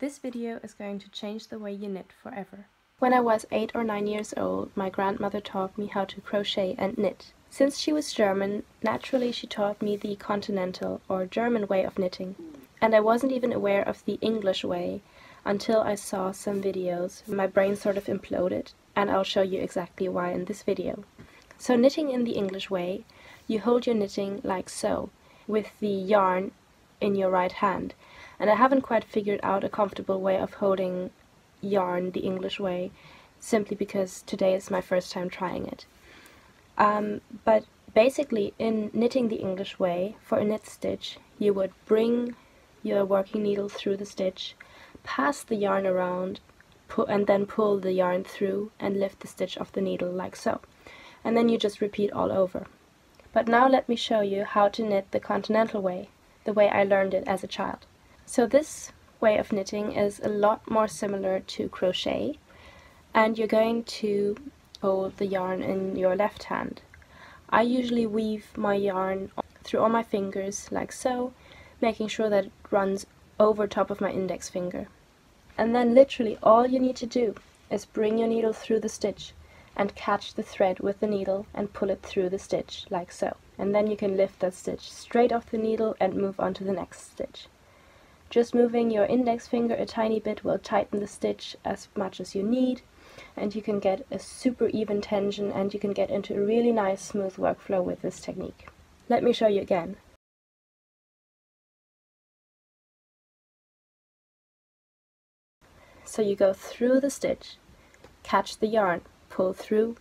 This video is going to change the way you knit forever. When I was 8 or 9 years old, my grandmother taught me how to crochet and knit. Since she was German, naturally she taught me the continental or German way of knitting. And I wasn't even aware of the English way until I saw some videos. My brain sort of imploded, and I'll show you exactly why in this video. So knitting in the English way, you hold your knitting like so, with the yarn in your right hand. And I haven't quite figured out a comfortable way of holding yarn the English way, simply because today is my first time trying it. But basically, in knitting the English way, for a knit stitch, you would bring your working needle through the stitch, pass the yarn around, and then pull the yarn through and lift the stitch off the needle like so. And then you just repeat all over. But now let me show you how to knit the continental way, the way I learned it as a child. So this way of knitting is a lot more similar to crochet, and you're going to hold the yarn in your left hand. I usually weave my yarn through all my fingers like so, making sure that it runs over top of my index finger. And then literally all you need to do is bring your needle through the stitch and catch the thread with the needle and pull it through the stitch like so. And then you can lift that stitch straight off the needle and move on to the next stitch. Just moving your index finger a tiny bit will tighten the stitch as much as you need, and you can get a super even tension, and you can get into a really nice smooth workflow with this technique. Let me show you again. So you go through the stitch, catch the yarn, pull through,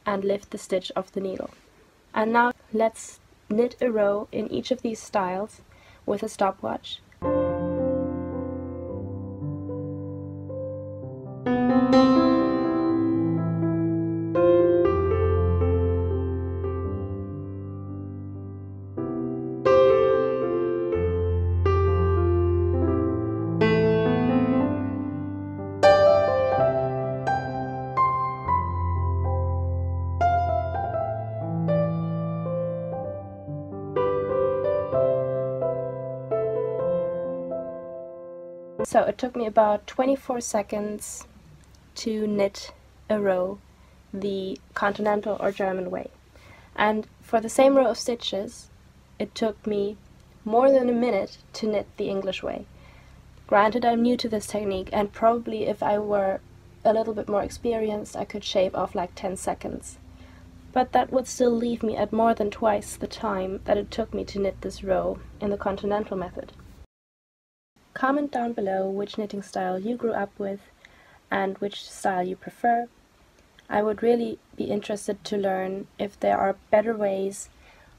and lift the stitch off the needle. And now let's knit a row in each of these styles with a stopwatch. So it took me about 24 seconds to knit a row the continental or German way. And for the same row of stitches, it took me more than a minute to knit the English way. Granted, I'm new to this technique, and probably if I were a little bit more experienced, I could shave off like 10 seconds. But that would still leave me at more than twice the time that it took me to knit this row in the continental method. Comment down below which knitting style you grew up with and which style you prefer. I would really be interested to learn if there are better ways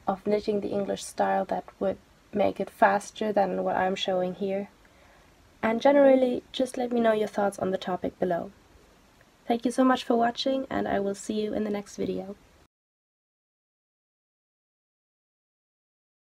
of knitting the English style that would make it faster than what I'm showing here. And generally, just let me know your thoughts on the topic below. Thank you so much for watching, and I will see you in the next video.